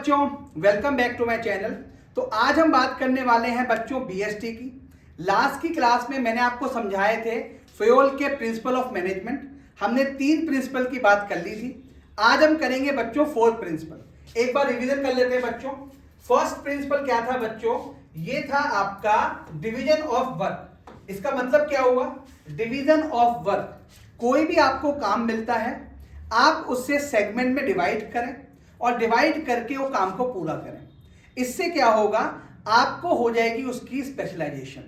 बच्चों, welcome back to my channel. तो आज हम बात करने वाले हैं बच्चों बीएसटी की। लास्ट की क्लास में मैंने आपको समझाए थे फ्योल के प्रिंसिपल ऑफ मैनेजमेंट। हमने 3 प्रिंसिपल की बात कर ली थी। आज हम करेंगे बच्चों 4th प्रिंसिपल। एक बार रिवीजन कर लेते हैं बच्चों। फर्स्ट प्रिंसिपल क्या था बच्चों? ये था आपका डिवीजन ऑफ वर्क। इसका मतलब क्या हुआ? Division of work. कोई भी आपको काम मिलता है, आप उससे सेगमेंट में डिवाइड करें और डिवाइड करके वो काम को पूरा करें। इससे क्या होगा? आपको हो जाएगी उसकी स्पेशलाइजेशन।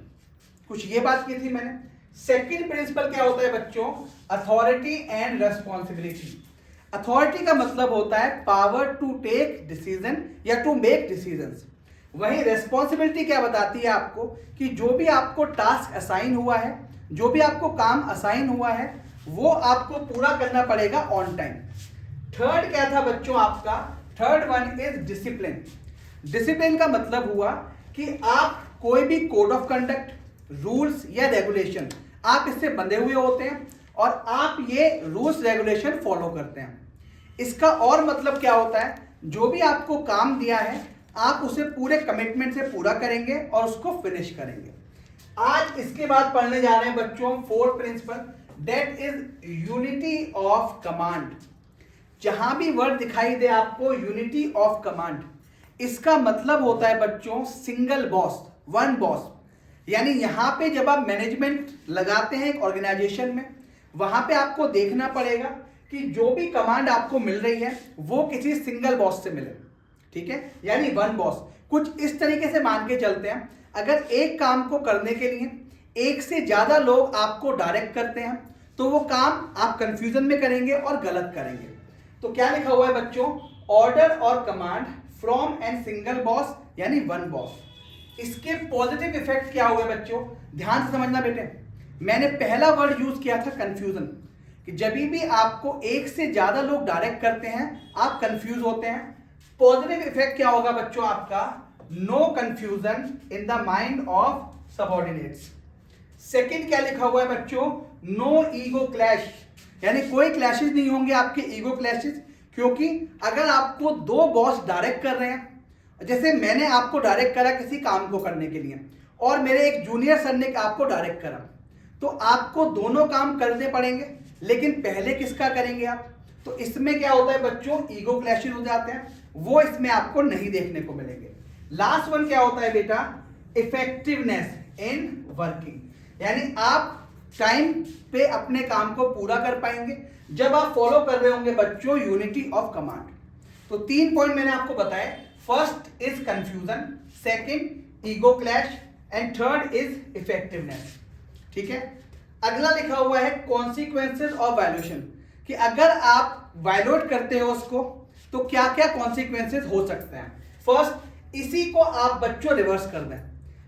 कुछ ये बात की थी मैंने। सेकंड प्रिंसिपल क्या होता है बच्चों? Authority and responsibility. अथॉरिटी का मतलब होता है पावर टू टेक डिसीजन या टू मेक डिसीजंस। वहीं रेस्पॉन्सिबिलिटी क्या बताती है आपको कि जो भी आपको टास्क असाइन हुआ है, जो भी आपको काम असाइन हुआ है, वो आपको पूरा करना पड़ेगा ऑन टाइम। थर्ड क्या था बच्चों आपका? Third one is discipline. Discipline का मतलब हुआ कि आप कोई भी कोड ऑफ कंडक्ट, रूल्स या रेगुलेशन, आप इससे बंधे हुए होते हैं और आप ये रूल्स रेगुलेशन फॉलो करते हैं। इसका और मतलब क्या होता है? जो भी आपको काम दिया है, आप उसे पूरे कमिटमेंट से पूरा करेंगे और उसको फिनिश करेंगे। आज इसके बाद पढ़ने जा रहे हैं बच्चों 4th principle, that is unity of command. जहां भी वर्ड दिखाई दे आपको यूनिटी ऑफ कमांड, इसका मतलब होता है बच्चों सिंगल बॉस, वन बॉस। यानी यहां पे जब आप मैनेजमेंट लगाते हैं एक ऑर्गेनाइजेशन में, वहां पे आपको देखना पड़ेगा कि जो भी कमांड आपको मिल रही है वो किसी सिंगल बॉस से मिले। ठीक है, यानी वन बॉस। कुछ इस तरीके से मान के चलते हैं, अगर एक काम को करने के लिए एक से ज्यादा लोग आपको डायरेक्ट करते हैं तो वो काम आप कंफ्यूजन में करेंगे और गलत करेंगे। तो क्या लिखा हुआ है बच्चों? ऑर्डर और command from an single boss यानी वन बॉस। इसके पॉजिटिव इफेक्ट क्या हुए बच्चों? ध्यान से समझना बेटे। मैंने पहला वर्ड यूज किया था कंफ्यूजन, कि जब भी आपको एक से ज्यादा लोग डायरेक्ट करते हैं आप कंफ्यूज होते हैं। पॉजिटिव इफेक्ट क्या होगा बच्चों आपका? No confusion in the mind of subordinates. Second क्या लिखा हुआ है बच्चों? नो ईगो क्लैश, यानी कोई क्लैशेस नहीं होंगे आपके, ईगो क्लैशेस। क्योंकि अगर आपको 2 बॉस डायरेक्ट कर रहे हैं, जैसे मैंने आपको डायरेक्ट करा किसी काम को करने के लिए और मेरे एक जूनियर सर ने आपको डायरेक्ट करा, तो आपको दोनों काम करने पड़ेंगे, लेकिन पहले किसका करेंगे आप? तो इसमें क्या होता है बच्चों? ईगो क्लैशेस हो जाते हैं, वो इसमें आपको नहीं देखने को मिलेंगे। लास्ट वन क्या होता है बेटा? इफेक्टिवनेस इन वर्किंग, यानी आप टाइम पे अपने काम को पूरा कर पाएंगे जब आप फॉलो कर रहे होंगे बच्चों यूनिटी ऑफ कमांड। तो 3 पॉइंट मैंने आपको बताए। First is confusion, second ego clash and third is effectiveness. ठीक है, अगला लिखा हुआ है कॉन्सिक्वेंसेज ऑफ वायलेशन, कि अगर आप वायलेट करते हो उसको तो क्या क्या कॉन्सिक्वेंसेज हो सकते हैं। फर्स्ट, इसी को आप बच्चों रिवर्स कर दें।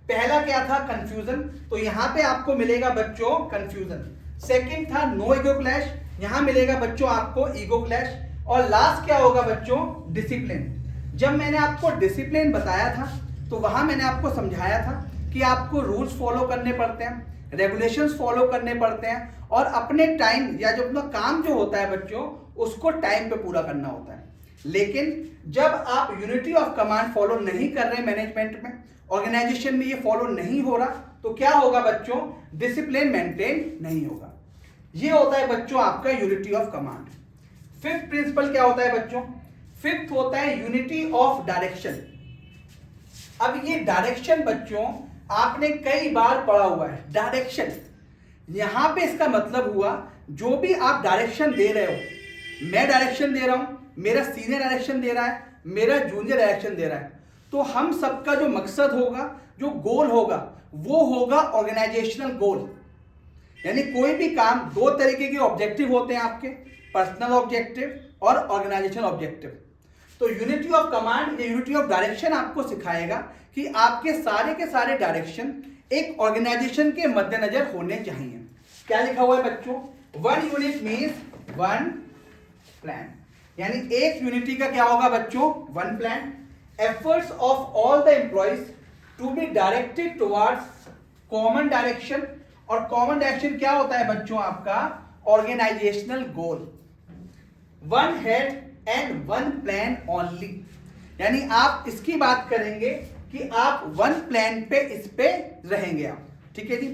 पहला क्या था? कंफ्यूजन, तो यहां पे आपको मिलेगा बच्चों कंफ्यूजन। सेकंड था नो ईगो क्लैश, यहां मिलेगा बच्चों आपको ईगो क्लैश। और लास्ट क्या होगा बच्चों? डिसिप्लिन। जब मैंने आपको डिसिप्लिन बताया था तो वहां मैंने आपको समझाया था कि आपको रूल्स फॉलो करने पड़ते हैं, रेगुलेशंस फॉलो करने पड़ते हैं और अपने टाइम या जो अपना काम जो होता है बच्चों उसको टाइम पे पूरा करना होता है। लेकिन जब आप यूनिटी ऑफ कमांड फॉलो नहीं कर रहे मैनेजमेंट में, ऑर्गेनाइजेशन में ये फॉलो नहीं हो रहा, तो क्या होगा बच्चों? डिसिप्लिन मेंटेन नहीं होगा। ये होता है बच्चों आपका unity of command. 5th principal क्या होता है बच्चों? 5th होता है यूनिटी ऑफ डायरेक्शन। अब ये डायरेक्शन बच्चों आपने कई बार पढ़ा हुआ है। डायरेक्शन, यहां पे इसका मतलब हुआ जो भी आप डायरेक्शन दे रहे हो, मैं डायरेक्शन दे रहा हूं, मेरा सीनियर डायरेक्शन दे रहा है, मेरा जूनियर डायरेक्शन दे रहा है, तो हम सबका जो मकसद होगा, जो गोल होगा, वो होगा ऑर्गेनाइजेशनल गोल। यानी कोई भी काम, 2 तरीके के ऑब्जेक्टिव होते हैं आपके, पर्सनल ऑब्जेक्टिव और ऑर्गेनाइजेशनल ऑब्जेक्टिव। तो यूनिटी ऑफ कमांड या यूनिटी ऑफ डायरेक्शन आपको सिखाएगा कि आपके सारे के सारे डायरेक्शन एक ऑर्गेनाइजेशन के मद्देनजर होने चाहिए। क्या लिखा हुआ है बच्चों? 1 यूनिट मीन्स 1 प्लान, यानी एक यूनिटी का क्या होगा बच्चों? 1 plan. Efforts of all the employees to be directed towards common direction, और कॉमन डायरेक्शन क्या होता है बच्चों आपका? Organisational goal. 1 head and 1 plan only, यानी आप इसकी बात करेंगे कि आप वन प्लान पे इस पे रहेंगे आप, ठीक है जी।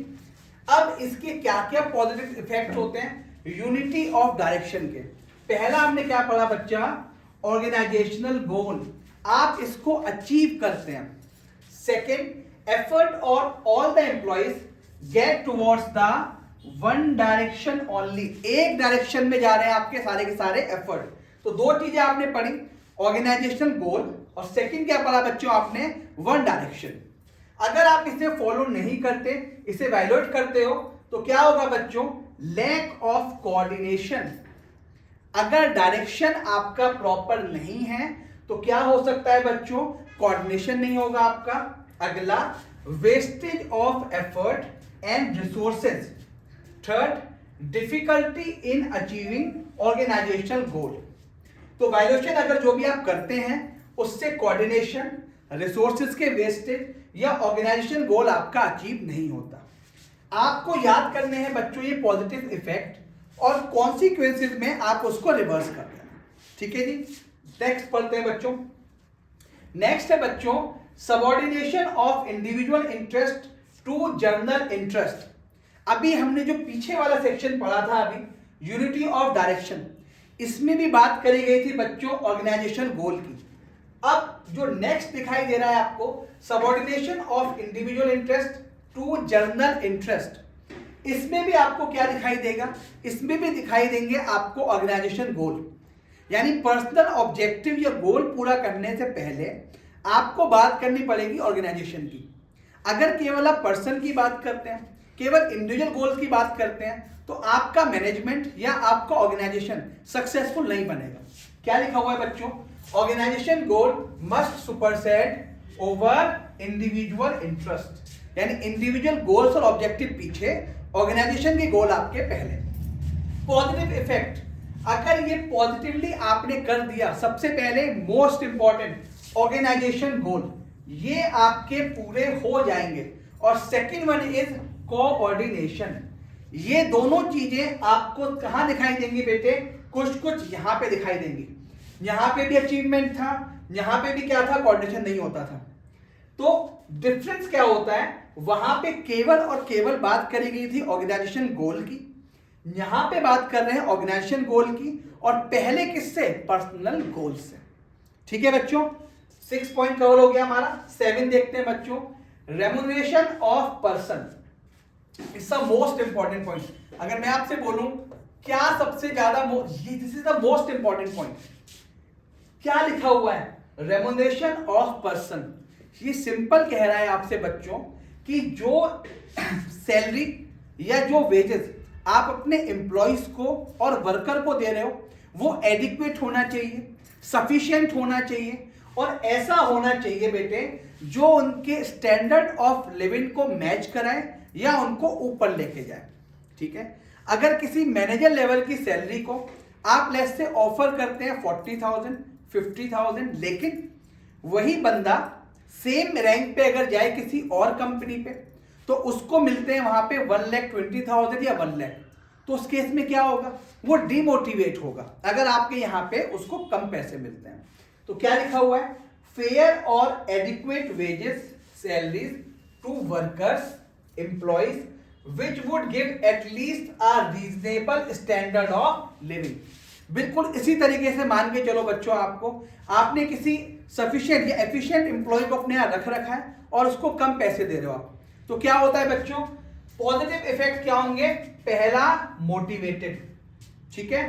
अब इसके क्या क्या पॉजिटिव इफेक्ट होते हैं यूनिटी ऑफ डायरेक्शन के। पहला हमने क्या पढ़ा बच्चा, ऑर्गेनाइजेशनल गोल, आप इसको अचीव करते हैं। सेकेंड, एफर्ट और all the employees get towards the one direction only, एक डायरेक्शन में जा रहे हैं आपके सारे के सारे एफर्ट। तो दो चीजें आपने पढ़ी, ऑर्गेनाइजेशनल गोल और सेकंड क्या पढ़ा बच्चों आपने, वन डायरेक्शन। अगर आप इसे फॉलो नहीं करते, इसे वायलेट करते हो, तो क्या होगा बच्चों, लैक ऑफ कोऑर्डिनेशन। अगर डायरेक्शन आपका प्रॉपर नहीं है तो क्या हो सकता है बच्चों, कोऑर्डिनेशन नहीं होगा आपका। अगला, wastage of effort and resources. Third, difficulty in achieving organisational goal. तो वायलेशन अगर जो भी आप करते हैं उससे कोऑर्डिनेशन, रिसोर्सेज के वेस्टेज या ऑर्गेनाइजेशन गोल आपका अचीव नहीं होता। आपको याद करने हैं बच्चों ये पॉजिटिव इफेक्ट और कॉन्सिक्वेंसेज में आप उसको रिवर्स कर देना, ठीक है जी। नेक्स्ट पढ़ते हैं बच्चों। नेक्स्ट है बच्चों, subordination of individual interest to general interest. अभी हमने जो पीछे वाला सेक्शन पढ़ा था अभी, यूनिटी ऑफ डायरेक्शन, इसमें भी बात करी गई थी बच्चों ऑर्गेनाइजेशन गोल की। अब जो नेक्स्ट दिखाई दे रहा है आपको, subordination of individual interest to general interest, इसमें भी आपको क्या दिखाई देगा, इसमें भी दिखाई देंगे आपको ऑर्गेनाइजेशन गोल। यानी पर्सनल ऑब्जेक्टिव या गोल पूरा करने से पहले आपको बात करनी पड़ेगी ऑर्गेनाइजेशन की। अगर केवल आप पर्सन की बात करते हैं, केवल इंडिविजुअल गोल की बात करते हैं, तो आपका मैनेजमेंट या आपका ऑर्गेनाइजेशन सक्सेसफुल नहीं बनेगा। क्या लिखा हुआ है बच्चों, ऑर्गेनाइजेशन गोल मस्ट सुपरसेड ओवर इंडिविजुअल इंटरेस्ट। यानी इंडिविजुअल गोल्स और ऑब्जेक्टिव पीछे, ऑर्गेनाइजेशन के गोल आपके पहले। पॉजिटिव इफेक्ट, अगर ये पॉजिटिवली आपने कर दिया, सबसे पहले मोस्ट इंपॉर्टेंट ऑर्गेनाइजेशन गोल ये आपके पूरे हो जाएंगे। और सेकंड वन इज कोऑर्डिनेशन। ये दोनों चीजें आपको कहां दिखाई देंगी बेटे, कुछ कुछ यहां पे दिखाई देंगी। यहां पे भी अचीवमेंट था, यहां पे भी क्या था, कोऑर्डिनेशन नहीं होता था। तो डिफरेंस क्या होता है, वहां पे केवल और केवल बात करी गई थी ऑर्गेनाइजेशन गोल की, यहां पे बात कर रहे हैं ऑर्गेनाइजेशन गोल की, और पहले किससे, पर्सनल गोल से। ठीक है बच्चों, 6 पॉइंट कवर हो गया हमारा। 7 देखते हैं बच्चों, remuneration of person, it's the most important point. अगर मैं आपसे बोलूं क्या सबसे ज्यादा, this is the most important point, क्या लिखा हुआ है, रेम्यूनरेशन ऑफ पर्सन। ये सिंपल कह रहा है आपसे बच्चों कि जो सैलरी या जो वेजेस आप अपने एम्प्लॉइज को और वर्कर को दे रहे हो वो एडिक्वेट होना चाहिए, सफिशिएंट होना चाहिए, और ऐसा होना चाहिए बेटे जो उनके स्टैंडर्ड ऑफ लिविंग को मैच कराए या उनको ऊपर लेके जाए। ठीक है, अगर किसी मैनेजर लेवल की सैलरी को आप लेस से ऑफर करते हैं 40,000 50,000, लेकिन वही बंदा सेम रैंक पे अगर जाए किसी और कंपनी पे तो उसको मिलते हैं वहां पे 1,20,000 या 1 लाख, तो उस केस में क्या होगा, वो डिमोटिवेट होगा अगर आपके यहाँ पे उसको कम पैसे मिलते हैं। तो क्या लिखा हुआ है, फेयर और adequate wages salaries to workers employees which would give at least a reasonable standard of living. बिल्कुल इसी तरीके से मान के चलो बच्चों, आपने किसी सफिशिएंट या एफिशिएंट एम्प्लॉय को अपने यहाँ रख रखा है और उसको कम पैसे दे रहे हो आप, तो क्या होता है बच्चों, पॉजिटिव इफेक्ट क्या होंगे, पहला मोटिवेटेड, ठीक है,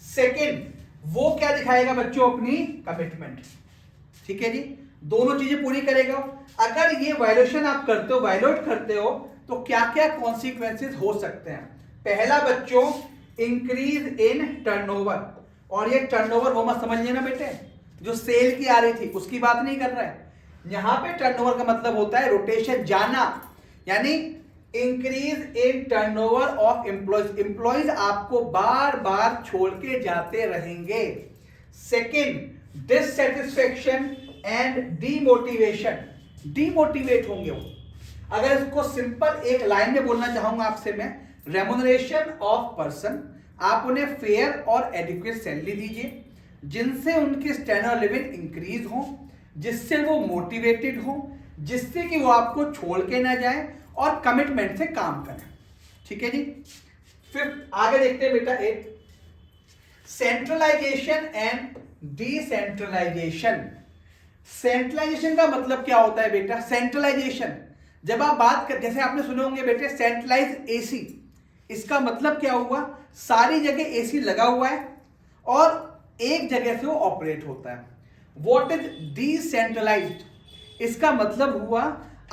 सेकंड वो क्या दिखाएगा बच्चों, अपनी कमिटमेंट। ठीक है जी, दोनों चीजें पूरी करेगा। अगर ये वायलेशन आप करते हो, वायलेट करते हो, तो क्या क्या कॉन्सिक्वेंसेस हो सकते हैं। पहला बच्चों, इंक्रीज इन टर्नओवर, और ये टर्नओवर वो मत समझ लेना बेटे जो सेल की आ रही थी उसकी बात नहीं कर रहा है। यहां पे टर्नओवर का मतलब होता है रोटेशन, जाना, यानी increase in turnover of employees, employees आपको बार बार छोड़ के जाते रहेंगे। Second, dissatisfaction and demotivation, demotivate होंगे वो। अगर इसको सिंपल एक लाइन में बोलना चाहूंगा आपसे मैं, रेम्यूनरेशन ऑफ पर्सन, आप उन्हें फेयर और एडिक्वेट सैलरी दीजिए जिनसे उनकी स्टैंडर्ड लिविंग इंक्रीज हो, जिससे वो मोटिवेटेड हो, जिससे कि वो आपको छोड़ के ना जाए और कमिटमेंट से काम करें। ठीक है जी। फिफ्थ आगे देखते हैं बेटा, एक सेंट्रलाइजेशन एंड डिसेंट्रलाइजेशन। सेंट्रलाइजेशन का मतलब क्या होता है बेटा? सेंट्रलाइजेशन, जब आप बात कर, जैसे आपने सुने होंगे बेटे सेंट्रलाइज एसी, इसका मतलब क्या हुआ? सारी जगह एसी लगा हुआ है और एक जगह से वो ऑपरेट होता है। What is decentralised? इसका मतलब हुआ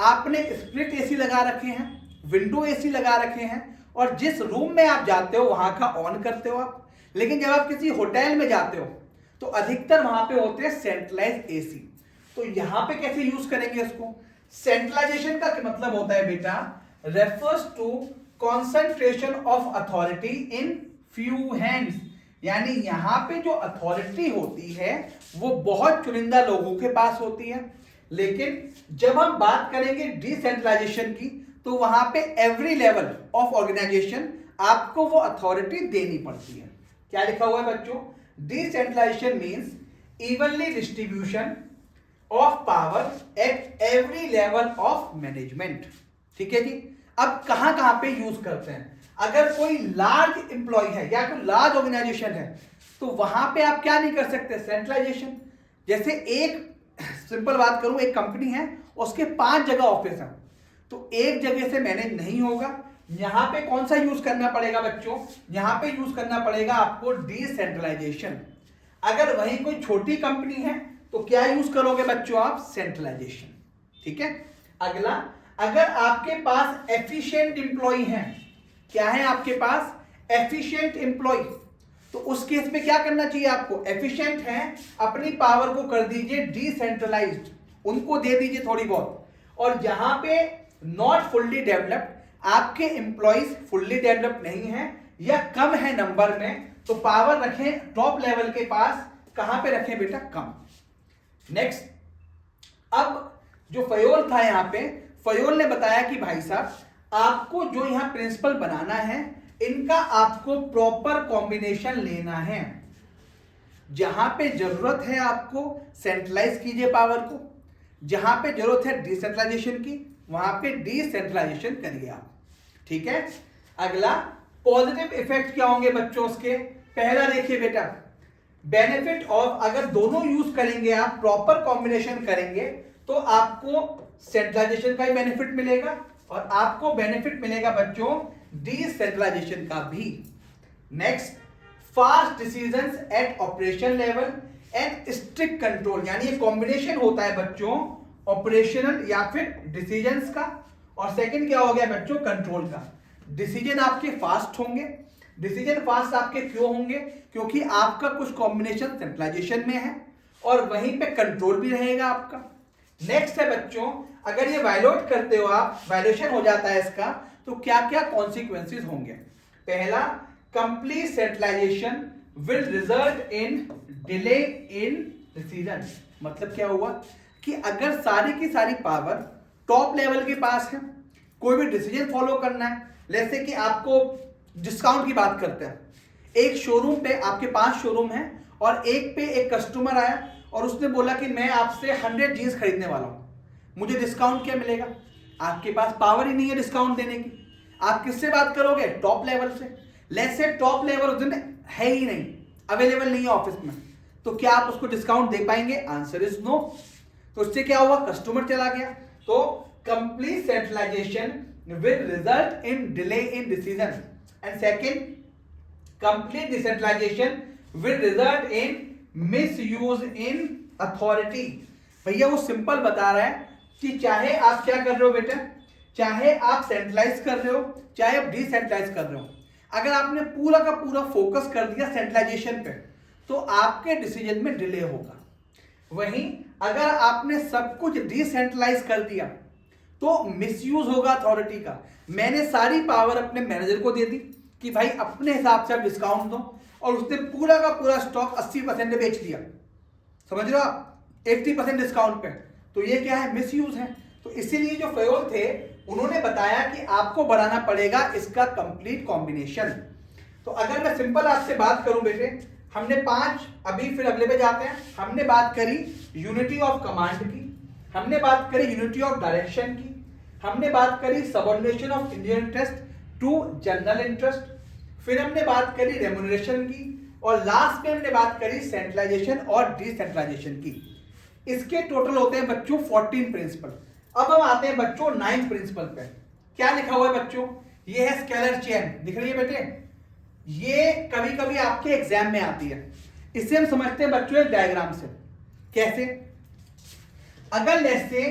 आपने स्प्लिट एसी लगा रखे हैं, विंडो एसी लगा रखे हैं और जिस रूम में आप जाते हो वहां का ऑन करते हो आप। लेकिन जब आप किसी होटल में जाते हो तो अधिकतर वहां पे होते हैं सेंट्रलाइज एसी। तो यहां पे कैसे यूज करेंगे इसको? सेंट्रलाइजेशन का मतलब होता है बेटा, refers to concentration of authority in few hands, यानी यहां पे जो अथॉरिटी होती है वो बहुत चुनिंदा लोगों के पास होती है। लेकिन जब हम बात करेंगे डिसेंट्रलाइजेशन की तो वहां पे एवरी लेवल ऑफ ऑर्गेनाइजेशन आपको वो अथॉरिटी देनी पड़ती है। क्या लिखा हुआ है बच्चों? Decentralisation means evenly distribution of power at every level of management. ठीक है जी। अब कहां कहां पे यूज करते हैं? अगर कोई लार्ज एम्प्लॉय है या कोई लार्ज ऑर्गेनाइजेशन है तो वहां पे आप क्या नहीं कर सकते? सेंट्रलाइजेशन। जैसे एक सिंपल बात करूं, एक कंपनी है, उसके 5 जगह ऑफिस है, तो एक जगह से मैनेज नहीं होगा। यहां पे कौन सा यूज करना पड़ेगा बच्चों? यहां पे यूज करना पड़ेगा आपको डिसेंट्रलाइजेशन। अगर वहीं कोई छोटी कंपनी है तो क्या यूज करोगे बच्चों आप? सेंट्रलाइजेशन। ठीक है। अगला, अगर आपके पास एफिशिएंट एम्प्लॉय है, क्या है आपके पास? एफिशिएंट एम्प्लॉय, तो उस केस में क्या करना चाहिए आपको? एफिशिएंट है, अपनी पावर को कर दीजिए डिसेंट्रलाइज्ड, उनको दे दीजिए थोड़ी बहुत। और जहां पे नॉट फुल्ली डेवलप्ड, आपके एम्प्लॉइज फुल्ली डेवलप्ड नहीं है या कम है नंबर में, तो पावर रखें टॉप लेवल के पास। कहां पे रखें बेटा? कम। नेक्स्ट, अब जो फयोल था यहां पे, फयोल ने बताया कि भाई साहब आपको जो यहां प्रिंसिपल बनाना है, इनका आपको प्रॉपर कॉम्बिनेशन लेना है। जहां पे जरूरत है आपको सेंट्रलाइज कीजिए पावर को, जहां पे जरूरत है डिसेंट्रलाइजेशन की वहां पे डिसेंट्रलाइजेशन करिए आप। ठीक है। अगला, पॉजिटिव इफेक्ट क्या होंगे बच्चों उसके? पहला देखिए बेटा, बेनिफिट ऑफ, अगर दोनों यूज करेंगे आप, प्रॉपर कॉम्बिनेशन करेंगे तो आपको सेंट्रलाइजेशन का ही बेनिफिट मिलेगा और आपको बेनिफिट मिलेगा बच्चों डिसेंट्रलाइजेशन का भी। Next, fast decisions eight operation level and strict control, यानी ये कॉम्बिनेशन होता है बच्चों ऑपरेशनल या फिर डिसीजंस का, और सेकंड क्या हो गया बच्चों? कंट्रोल का। डिसीजन आपके फास्ट होंगे। डिसीजन फास्ट आपके क्यों होंगे? क्योंकि आपका कुछ कॉम्बिनेशन सेंट्रलाइजेशन में है और वहीं पे कंट्रोल भी रहेगा आपका। नेक्स्ट है बच्चों, अगर ये वायलेट करते हो आप, वायलेशन हो जाता है इसका, तो क्या क्या कॉन्सिक्वेंसेस होंगे? पहला, complete centralisation will result in delay in decision. मतलब क्या हुआ कि अगर सारी की सारी पावर टॉप लेवल के पास है, कोई भी डिसीजन फॉलो करना है, जैसे कि आपको डिस्काउंट की बात करते हैं, एक शोरूम पे, आपके 5 शोरूम है और एक पे एक कस्टमर आया और उसने बोला कि मैं आपसे 100 जीन्स खरीदने वाला हूं, मुझे डिस्काउंट क्या मिलेगा? आपके पास पावर ही नहीं है डिस्काउंट देने की। आप किससे बात करोगे? टॉप लेवल से। लेट्स से टॉप लेवल उस दिन है ही नहीं, अवेलेबल नहीं है ऑफिस में, तो क्या आप उसको डिस्काउंट दे पाएंगे? Answer is no. तो इससे क्या हुआ? कस्टमर चला गया। तो complete centralisation will result in delay in decision and second, complete decentralisation will result in misuse in authority. भैया वो सिंपल बता रहा है कि चाहे आप क्या कर रहे हो बेटा, चाहे आप सेंट्रलाइज कर रहे हो चाहे आप डिसेंट्रलाइज कर रहे हो, अगर आपने पूरा का पूरा फोकस कर दिया सेंट्रलाइजेशन पे तो आपके डिसीजन में डिले होगा। वहीं अगर आपने सब कुछ डिसेंट्रलाइज कर दिया तो मिसयूज होगा अथॉरिटी का। मैंने सारी पावर अपने मैनेजर को दे दी कि भाई अपने हिसाब से आप डिस्काउंट दो, और उसने पूरा का पूरा स्टॉक 80% बेच दिया, समझ रहे हो आप, 80% डिस्काउंट पे। तो ये क्या है? मिसयूज है। तो इसीलिए जो फयोल थे उन्होंने बताया कि आपको बढ़ाना पड़ेगा इसका कंप्लीट कॉम्बिनेशन। तो अगर मैं सिंपल आपसे बात करूं बेटे, हमने 5, अभी फिर अगले पे जाते हैं, हमने बात करी यूनिटी ऑफ कमांड की, हमने बात करी यूनिटी ऑफ डायरेक्शन की, हमने बात करी subordination of Indian interest to general interest, फिर हमने बात करी रेम्यूनरेशन की, और लास्ट में हमने बात करी सेंट्रलाइजेशन और डिसेंट्रलाइजेशन की। इसके टोटल होते हैं बच्चों 14 प्रिंसिपल। अब हम आते हैं बच्चों 9th प्रिंसिपल पे। क्या लिखा हुआ है बच्चों? ये है स्केलर चेन, दिख रही है बेटे? ये कभी कभी आपके एग्जाम में आती है। इसे हम समझते हैं बच्चों एक डायग्राम से। कैसे? अगर लेट्स से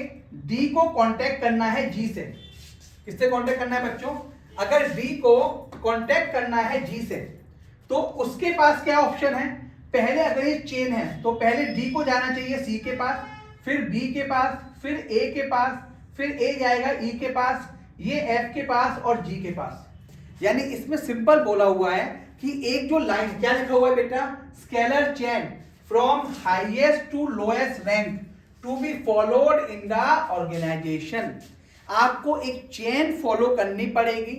डी को कांटेक्ट करना है जी से, किससे कांटेक्ट करना है बच्चों? अगर डी को कांटेक्ट करना है जी से, तो उसके पास क्या ऑप्शन है? पहले अगर ये चेन है तो पहले डी को जाना चाहिए सी के पास, फिर बी के पास, फिर ए के पास, फिर ए जाएगा ई के पास, ये एफ के पास और जी के पास। यानी इसमें सिंपल बोला हुआ है कि एक जो लाइन, क्या लिखा हुआ है बेटा? Scalar chain from highest to lowest rank to be followed in the organisation. आपको एक चेन फॉलो करनी पड़ेगी।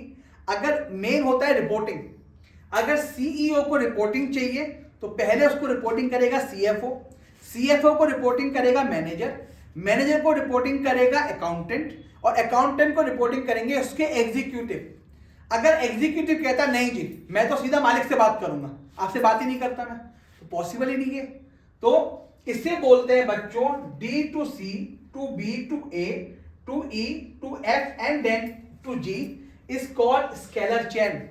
अगर मेन होता है रिपोर्टिंग, अगर सीईओ को रिपोर्टिंग चाहिए तो पहले उसको रिपोर्टिंग करेगा सीएफओ, सीएफओ को रिपोर्टिंग करेगा मैनेजर, मैनेजर को रिपोर्टिंग करेगा अकाउंटेंट, और अकाउंटेंट को रिपोर्टिंग करेंगे उसके एग्जीक्यूटिव। अगर एग्जीक्यूटिव कहता नहीं जी मैं तो सीधा मालिक से बात करूंगा, आपसे बात ही नहीं करता मैं, तो पॉसिबल ही नहीं है। तो इसे बोलते हैं बच्चों D to C to B to A to E to F and then to G is called scalar chain,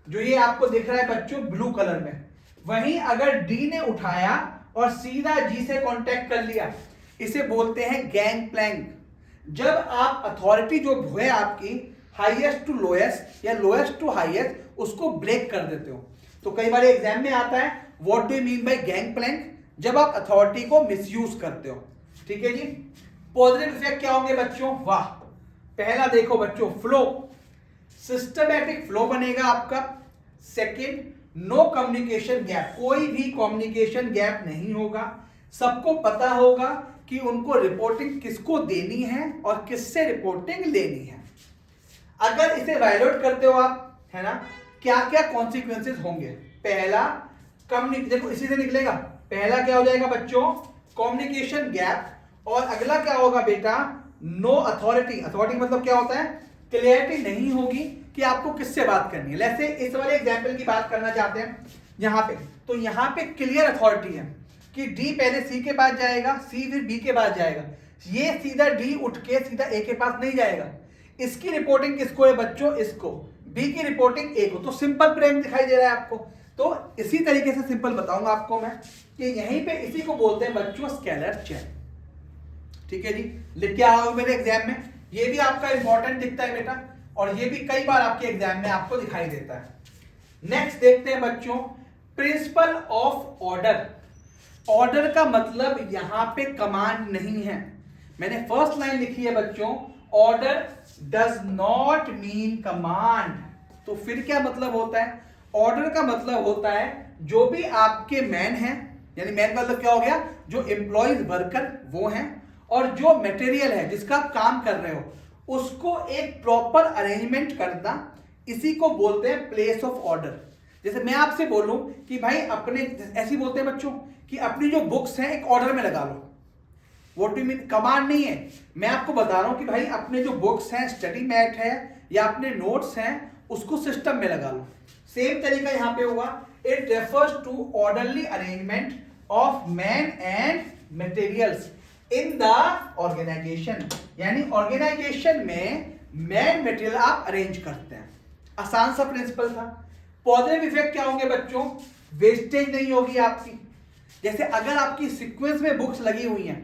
जो ये आपको दिख रहा है बच्चों ब्लू कलर में। वहीं अगर डी ने उठाया और सीधा जी से कांटेक्ट कर लिया, इसे बोलते हैं गैंग प्लैंक। जब आप अथॉरिटी जो है आपकी हाईएस्ट टू लोएस्ट या लोएस्ट टू हाईएस्ट, उसको ब्रेक कर देते हो। तो कई बार एग्जाम में आता है what do you mean by gang plank? जब आप अथॉरिटी को मिसयूज करते हो। ठीक है जी। पॉजिटिव इफेक्ट क्या होंगे बच्चों? वाह, पहला देखो बच्चों फ्लो, सिस्टमैटिक फ्लो बनेगा आपका। सेकंड, नो कम्युनिकेशन गैप, कोई भी कम्युनिकेशन गैप नहीं होगा। सबको पता होगा कि उनको रिपोर्टिंग किसको देनी है और किससे रिपोर्टिंग लेनी है। अगर इसे वायलेट करते हो आप, है ना, क्या क्या कॉन्सिक्वेंसेस होंगे? पहला देखो इसी से निकलेगा। पहला क्या हो जाएगा बच्चों? Communication gap. और अगला क्या होगा बेटा? No authority. अथॉरिटी मतलब क्या होता है? क्लियरिटी नहीं होगी कि आपको किससे बात करनी है। जैसे इस वाले एग्जाम्पल की बात करना चाहते हैं यहाँ पे, तो यहाँ पे क्लियर अथॉरिटी है कि डी पहले सी के पास जाएगा, सी फिर बी के पास जाएगा। ये सीधा डी उठ के सीधा ए के पास नहीं जाएगा। इसकी रिपोर्टिंग किसको है बच्चों? इसको। बी की रिपोर्टिंग ए को। तो सिंपल प्रेम दिखाई दे रहा है आपको। तो इसी तरीके से सिंपल बताऊंगा आपको मैं कि यहीं पे इसी को बोलते हैं बच्चों स्केलर चेन। ठीक है जी, लिख के आओगे मेरे एग्जाम में। ये भी आपका इंपॉर्टेंट दिखता है बेटा, और ये भी कई बार आपके एग्जाम में आपको दिखाई देता है। नेक्स्ट देखते हैं बच्चों प्रिंसिपल ऑफ ऑर्डर। ऑर्डर का मतलब यहां पे कमांड नहीं है। मैंने फर्स्ट लाइन लिखी है बच्चों, order does not mean command. तो फिर क्या मतलब होता है? ऑर्डर का मतलब होता है जो भी आपके मैन हैं, यानी मैन का मतलब क्या हो गया? जो एम्प्लॉयज वर्कर वो हैं, और जो मटेरियल है जिसका आप काम कर रहे हो उसको एक प्रॉपर अरेंजमेंट करना, इसी को बोलते हैं प्लेस ऑफ ऑर्डर। जैसे मैं आपसे बोलूं कि भाई अपने, ऐसे बोलते हैं बच्चों कि अपनी जो बुक्स हैं एक ऑर्डर में लगा लो। What do mean? कमांड नहीं है। मैं आपको बता रहा हूं कि भाई अपने जो बुक्स हैं, स्टडी मैट है या अपने नोट्स हैं, उसको सिस्टम में लगा लो। सेम तरीका यहां पे हुआ, it refers to orderly arrangement of man and materials in the organisation. यानी ऑर्गेनाइजेशन में मैन मटेरियल आप अरेंज करते हैं। आसान सा प्रिंसिपल था। पॉजिटिव इफेक्ट क्या होंगे बच्चों? वेस्टेज नहीं होगी आपकी। जैसे अगर आपकी सीक्वेंस में बुक्स लगी हुई हैं,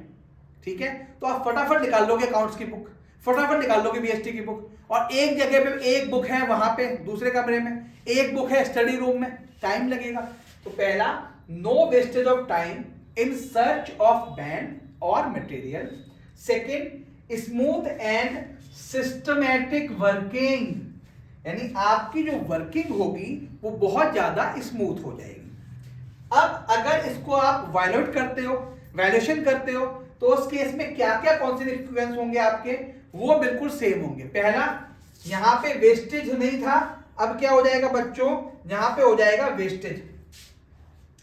ठीक है, तो आप फटाफट निकाल लोगे अकाउंट्स की बुक, फटाफट निकाल लोगे बीएसटी की बुक, और एक जगह पे एक बुक है, वहां पे दूसरे कमरे में एक बुक है स्टडी रूम में, टाइम लगेगा। तो पहला, no wastage of time in search of man और material. Second, smooth and systematic working, यानी आपकी जो वर्किंग होगी वो बहुत ज्यादा स्मूथ हो जाएगी। अब अगर इसको आप वायलेट करते हो, वायलेशन करते हो, तो उस केस में क्या क्या कॉन्सिक्वेंस होंगे आपके? वो बिल्कुल सेम होंगे। पहला, यहां पे वेस्टेज नहीं था, अब क्या हो जाएगा बच्चों? यहां पे हो जाएगा वेस्टेज।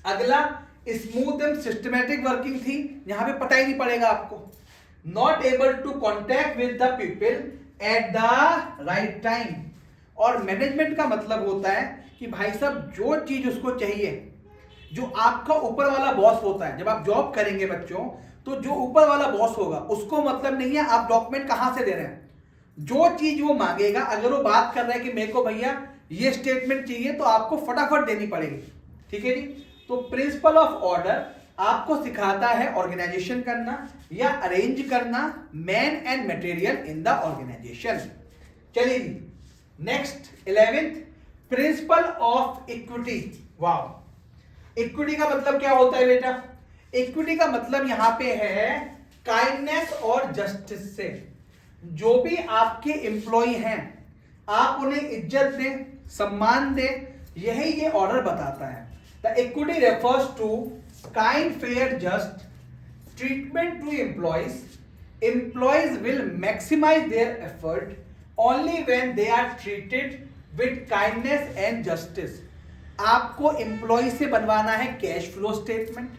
अगला, स्मूथ एंड सिस्टमेटिक वर्किंग थी, यहां पे पता ही नहीं पड़ेगा आपको। Not able to contact with the people at the right time. और मैनेजमेंट का मतलब होता है कि भाई साहब जो चीज उसको चाहिए, जो आपका ऊपर वाला बॉस होता है, जब आप जॉब करेंगे बच्चों, तो जो ऊपर वाला बॉस होगा उसको मतलब नहीं है आप डॉक्यूमेंट कहां से दे रहे हैं। जो चीज वो मांगेगा, अगर वो बात कर रहा है कि मेरे को भैया ये स्टेटमेंट चाहिए, तो आपको फटाफट देनी पड़ेगी। ठीक है जी। तो प्रिंसिपल ऑफ ऑर्डर आपको सिखाता है ऑर्गेनाइजेशन करना या अरेंज करना man and material in the organisation. चलिए जी, next 11th principle of equity. वाह, इक्विटी का मतलब क्या होता है बेटा? इक्विटी का मतलब यहां पे है काइंडनेस और जस्टिस से। जो भी आपके एम्प्लॉय हैं, आप उन्हें इज्जत दें, सम्मान दें, यही ये ऑर्डर बताता है। The equity refers to kind, fair, just treatment to employees. Employees will maximise their effort only when they are treated with kindness and justice. आपको एम्प्लॉय से बनवाना है कैश फ्लो स्टेटमेंट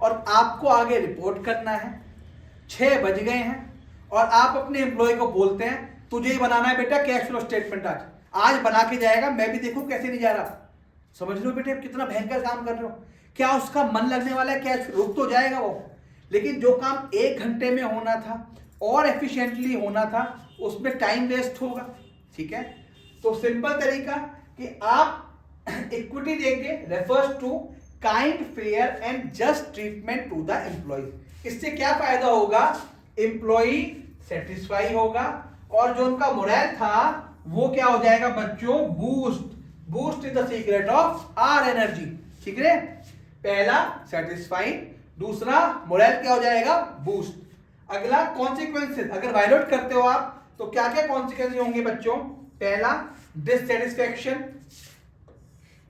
और आपको आगे रिपोर्ट करना है। 6 बज गए हैं और आप अपने एम्प्लॉय को बोलते हैं तुझे ही बनाना है बेटा कैश फ्लो स्टेटमेंट, आज बना के जाएगा, मैं भी देखूं कैसे नहीं जा रहा। समझ लो बेटे कितना भयंकर काम कर रहे हो। क्या उसका मन लगने वाला है? कैश रुक तो जाएगा वो, लेकिन जो काम 1 घंटे में होना था और एफिशिएंटली होना था, उसमें टाइम वेस्ट होगा। ठीक है, तो सिंपल तरीका कि आप इक्विटी देंगे refers to kind, fair and just treatment to the employee. इससे क्या फायदा होगा? एम्प्लॉय सेटिस्फाई होगा और जो उनका मोरल था वो क्या हो जाएगा बच्चों? Boost. Boost is the secret of our energy. ठीक है, पहला सेटिस्फाइड, दूसरा मोरल क्या हो जाएगा? बूस्ट। अगला कॉन्सिक्वेंसेस, अगर वायलेट करते हो आप तो क्या क्या कॉन्सिक्वेंसेस होंगे बच्चों? पहला डिससेटिस्फैक्शन,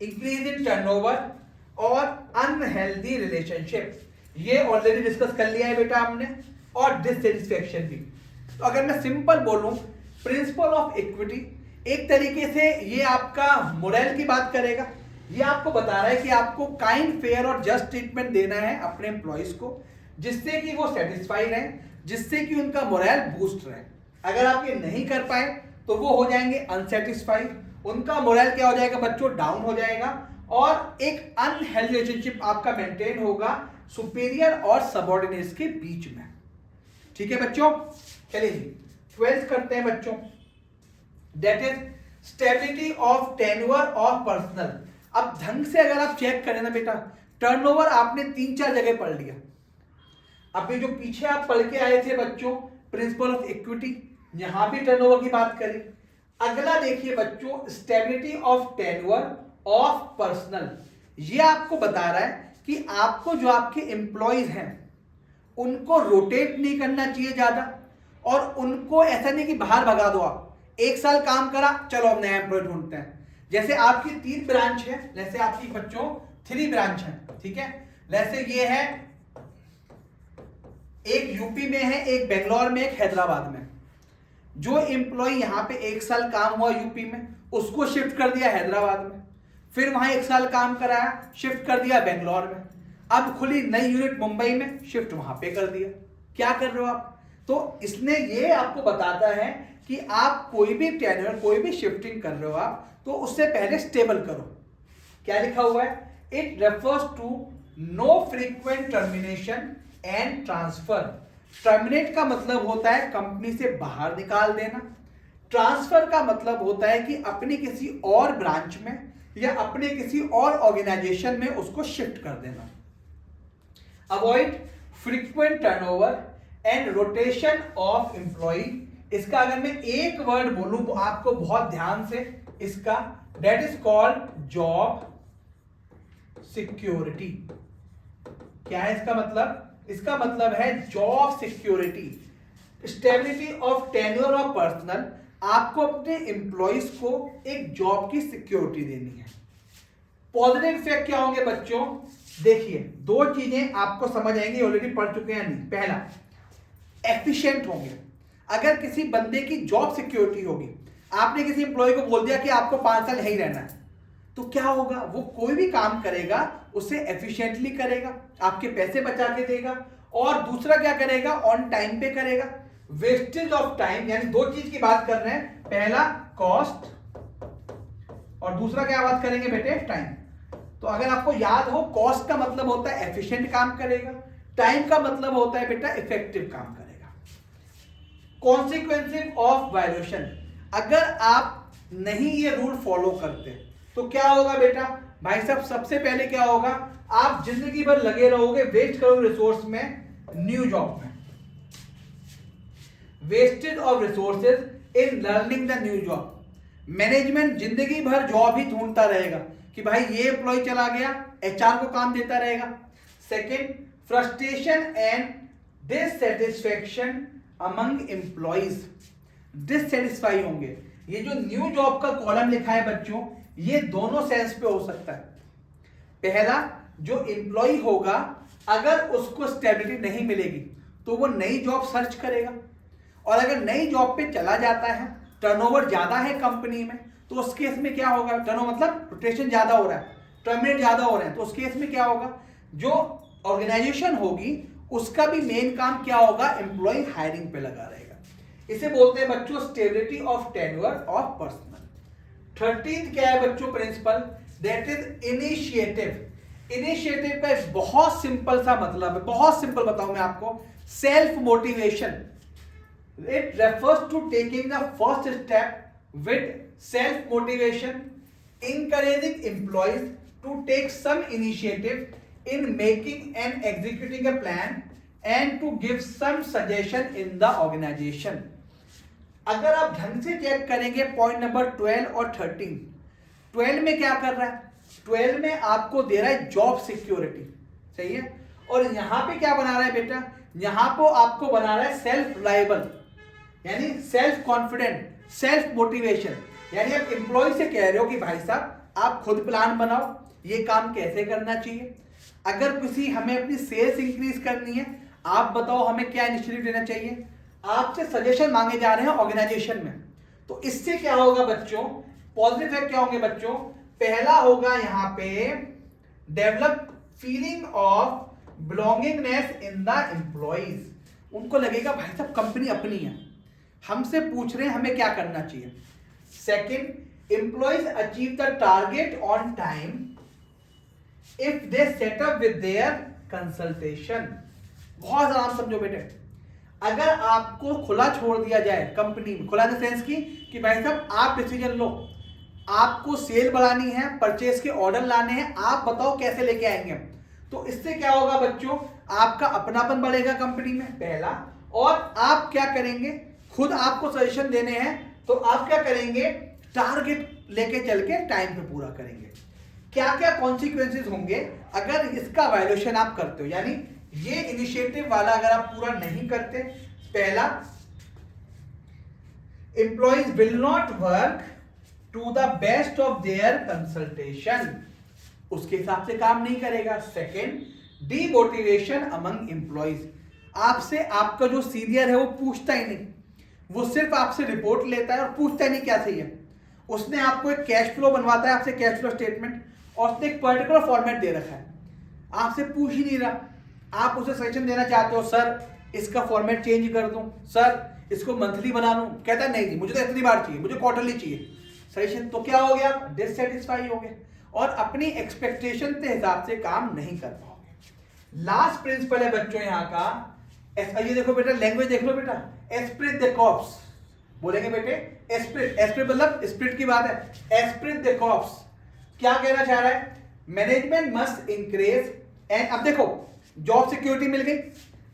इंक्रीज इन टर्नओवर और अनहेल्दी रिलेशनशिप। ये ऑलरेडी डिस्कस कर लिया है बेटा हमने। और डिससेटिस्फैक्शन भी। तो अगर मैं सिंपल बोलूं, प्रिंसिपल ऑफ इक्विटी एक तरीके से ये आपका मोरल की बात करेगा। ये आपको बता रहा है कि आपको काइंड, फेयर और जस्ट ट्रीटमेंट देना है अपने एम्प्लॉयज को, जिससे कि वो सेटिस्फाइड रहे, जिससे कि उनका मोरल बूस्ट रहे। अगर आप ये नहीं कर पाए तो वो हो जाएंगे अनसेटिस्फाइड, उनका मोरल क्या हो जाएगा बच्चों? डाउन हो जाएगा और एक अनहेल्दी रिलेशनशिप आपका मेंटेन होगा सुपीरियर और सबऑर्डिनेट्स के बीच में। ठीक है बच्चों, चलिए जी 12th करते हैं बच्चों। That is stability of tenure of personal. अब ढंग से अगर आप चेक करें ना बेटा, टर्नओवर आपने 3-4 जगह पढ़ लिया। अभी जो पीछे आप पढ़ के आए थे बच्चों प्रिंसिपल ऑफ इक्विटी, यहां भी टर्नओवर की बात करी। अगला देखिए बच्चों, stability of tenure of personal. ये आपको बता रहा है कि आपको जो आपके एम्प्लॉयज हैं उनको रोटेट नहीं करना चाहिए ज्यादा, और उनको ऐसा नहीं कि बाहर भगा दो। आप 1 साल काम करा, चलो अब नया एम्प्लॉय ढूंढते हैं। जैसे आपकी 3 ब्रांच है, जैसे आपकी बच्चों 3 ब्रांच है। ठीक है, जैसे ये है, एक यूपी में है, एक बेंगलोर में, एक हैदराबाद में। जो एम्प्लॉय यहां पे 1 साल काम हुआ यूपी में, उसको शिफ्ट कर दिया हैदराबाद में, फिर वहां 1 साल काम कराया, शिफ्ट कर दिया बेंगलोर में। अब खुली नई यूनिट मुंबई में, शिफ्ट वहां पे कर दिया। क्या कर रहे हो आप? तो इसने ये आपको बताता है कि आप कोई भी टेन्योर, कोई भी शिफ्टिंग कर रहे हो आप, तो उससे पहले स्टेबल करो। क्या लिखा हुआ है? It refers to no frequent termination and transfer. Terminate का मतलब होता है कंपनी से बाहर निकाल देना। ट्रांसफर का मतलब होता है कि अपनी किसी और ब्रांच में या अपने किसी और ऑर्गेनाइजेशन में उसको शिफ्ट कर देना। Avoid frequent turnover and rotation of employee. इसका अगर मैं एक वर्ड बोलूं तो आपको बहुत ध्यान से इसका, that is called job security. क्या है इसका मतलब? इसका मतलब है job security. Stability of tenure of personal, आपको अपने एम्प्लॉयज को एक जॉब की सिक्योरिटी देनी है। पॉजिटिव इफेक्ट क्या होंगे बच्चों? देखिए 2 चीजें आपको समझ आएंगी, ऑलरेडी पढ़ चुके हैं नहीं। पहला, एफिशिएंट होंगे। अगर किसी बंदे की जॉब सिक्योरिटी होगी, आपने किसी एम्प्लॉय को बोल दिया कि आपको 5 साल यहीं रहना है, तो क्या होगा, वो कोई भी काम करेगा उसे एफिशिएंटली करेगा, आपके पैसे बचा के देगा, और दूसरा क्या करेगा, ऑन टाइम पे करेगा। वेस्टेज ऑफ टाइम, यानी दो चीज की बात कर रहे हैं, पहला कॉस्ट और दूसरा क्या बात करेंगे बेटे, टाइम। तो अगर आपको याद हो, कॉस्ट का मतलब होता है एफिशिएंट काम करेगा, टाइम का मतलब होता है बेटा इफेक्टिव काम करेगा। कॉन्सिक्वेंसेस ऑफ वायलेशन, अगर आप नहीं ये रूल फॉलो करते तो क्या होगा बेटा, भाई साहब सबसे पहले क्या होगा, आप जिंदगी भर लगे रहोगे, वेस्ट करोगे रिसोर्स में, न्यू जॉब में, wastage of resources in learning the new job. Management जिंदगी भर जॉब ही ढूंढता रहेगा कि भाई ये एम्प्लॉय चला गया, एचआर को काम देता रहेगा। Second, frustration and dissatisfaction among employees, dissatisfy होंगे। ये जो न्यू जॉब का कॉलम लिखा है बच्चों, ये दोनों सेंस पे हो सकता है। पहला, जो एम्प्लॉय होगा अगर उसको स्टेबिलिटी नहीं मिलेगी तो वो नई जॉब सर्च करेगा, और अगर नई जॉब पे चला जाता है, टर्नओवर ज्यादा है कंपनी में, तो उस केस में क्या होगा, टर्नओवर मतलब रोटेशन ज्यादा हो रहा है, टर्मिनेट ज्यादा हो रहे हैं, तो उस केस में क्या होगा, जो ऑर्गेनाइजेशन होगी उसका भी मेन काम क्या होगा, एम्प्लॉय हायरिंग पे लगा रहेगा। इसे बोलते हैं बच्चों stability of tenure of personnel. 13th क्या है बच्चों principle, that is initiative. Initiative का एक बहुत सिंपल सा मतलब है, बहुत सिंपल बताऊं मैं आपको, self motivation. It refers to taking the first step with self motivation, encouraging employees to take some initiative in making and executing a plan and to give some suggestion in the organization. अगर आप ढंग से check करेंगे point number 12 और 13, 12 में क्या कर रहा है, 12 में आपको दे रहा है जॉब सिक्योरिटी, सही है, और यहां पे क्या बना रहा है बेटा, यहां पे आपको बना रहा है सेल्फ रिलायबल, यानी सेल्फ कॉन्फिडेंट, सेल्फ मोटिवेशन। यानी आप एम्प्लॉय से कह रहे हो कि भाई साहब आप खुद प्लान बनाओ, ये काम कैसे करना चाहिए, अगर किसी हमें अपनी सेल्स इंक्रीज करनी है, आप बताओ हमें क्या इनिशिएटिव लेना चाहिए, आपसे सजेशन मांगे जा रहे हैं ऑर्गेनाइजेशन में। तो इससे क्या होगा बच्चों, पॉजिटिव इफेक्ट क्या होंगे बच्चों, पहला होगा यहां पे develop feeling of belongingness in the employees. उनको लगेगा भाई साहब कंपनी अपनी है, हमसे पूछ रहे हैं हमें क्या करना चाहिए। Second, employees achieve the target on time if they set up with their consultation. बहुत आराम समझो बेटे, अगर आपको खुला छोड़ दिया जाए कंपनी में, खुला इन द सेंस की कि भाई साहब आप डिसीजन लो, आपको सेल बढ़ानी है, परचेज के ऑर्डर लाने हैं, आप बताओ कैसे लेके आएंगे, तो इससे क्या होगा बच्चों, आपका अपनापन बढ़ेगा कंपनी में पहला, और आप क्या करेंगे, खुद आपको सजेशन देने हैं तो आप क्या करेंगे, टारगेट लेके चल के टाइम पे पूरा करेंगे। क्या क्या कॉन्सिक्वेंसेस होंगे अगर इसका वायलेशन आप करते हो, यानी ये इनिशिएटिव वाला अगर आप पूरा नहीं करते। पहला, employees will not work to the best of their consultation, उसके हिसाब से काम नहीं करेगा। सेकेंड, डीमोटिवेशन अमंग एम्प्लॉइज, आपसे आपका जो सीनियर है वो पूछता ही नहीं, वो सिर्फ आपसे रिपोर्ट लेता है और पूछता नहीं क्या सही है। उसने आपको एक कैश फ्लो बनवाता है, आपसे कैश फ्लो स्टेटमेंट, और उसने एक पर्टिकुलर फॉर्मेट दे रखा है, आपसे पूछ ही नहीं रहा, आप उसे सजेशन देना चाहते हो, सर इसका फॉर्मेट चेंज कर दूं, सर इसको मंथली बना लूं, कहता नहीं जी मुझे तो इतनी बार चाहिए, मुझे क्वार्टरली चाहिए सजेशन। तो क्या हो गया, डिससेटिस्फाई हो गए और अपनी एक्सपेक्टेशन के हिसाब से काम नहीं कर पाओगे। लास्ट प्रिंसिपल है बच्चों यहाँ का, ये देखो बेटा, लैंग्वेज देख लो बेटा, एस्पिरिट द कॉर्प्स बोलेंगे बेटे, एस्पिरिट, एस्पिरिट मतलब स्पिरिट की बात है, एस्पिरिट द कॉर्प्स क्या कहना चाह रहा है, मैनेजमेंट मस्ट इंक्रीज एंड, अब देखो जॉब सिक्योरिटी मिल गई,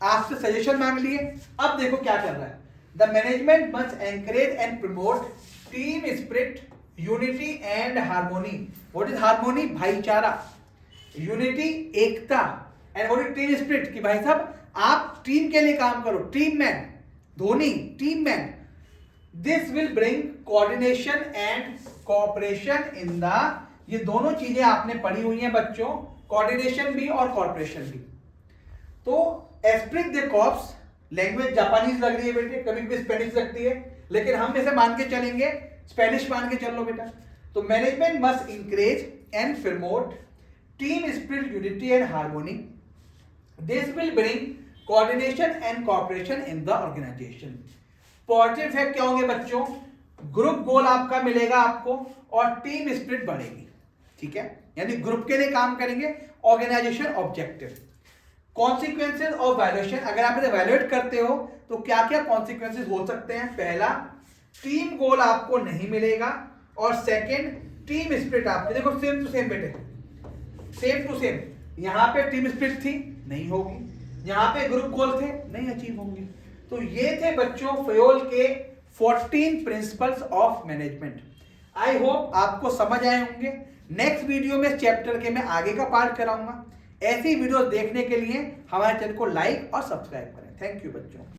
आपसे सजेशन मांग लिए, अब देखो क्या कर रहा है, the management must encourage and promote team spirit, unity and harmony. What is harmony, भाईचारा, यूनिटी एकता, and what is team spirit, कि भाई साहब आप टीम के लिए काम करो, team man, Dhoni team man. This will bring coordination and cooperation in the, ये दोनों चीजें आपने पढ़ी हुई हैं बच्चों, कोऑर्डिनेशन भी और कॉर्पोरेशन भी। तो Spirit the corps, language Japanese लग रही है बेटे, कभी कभी स्पेनिश लगती है, लेकिन हम इसे मान के चलेंगे, स्पेनिश मान के चल लो बेटा। तो management must encourage and promote team spirit, unity and harmony. This will bring coordination and cooperation in the organisation. Positive effect क्या होंगे बच्चों? ग्रुप गोल आपका मिलेगा आपको और टीम स्पिरिट बढ़ेगी. ठीक है, यानी ग्रुप के लिए काम करेंगे. Organisation objective. Consequences of violation. अगर आप इसे वायलेट करते हो तो क्या क्या कॉन्सिक्वेंसेज हो सकते हैं? पहला, टीम गोल आपको नहीं मिलेगा. और सेकंड, टीम स्पिरिट आपकी, देखो सेम टू सेम बेटे, सेम टू सेम. यहां पे टीम स्पिरिट थी, नहीं होगी. यहां पे ग्रुप गोल थे, नहीं अचीव होंगे. तो ये थे बच्चों फयोल के 14 principles of management. I hope आपको समझ आए होंगे. नेक्स्ट वीडियो में चैप्टर के मैं आगे का पार्ट कराऊंगा. ऐसी वीडियो देखने के लिए हमारे चैनल को लाइक और सब्सक्राइब करें. थैंक यू बच्चों.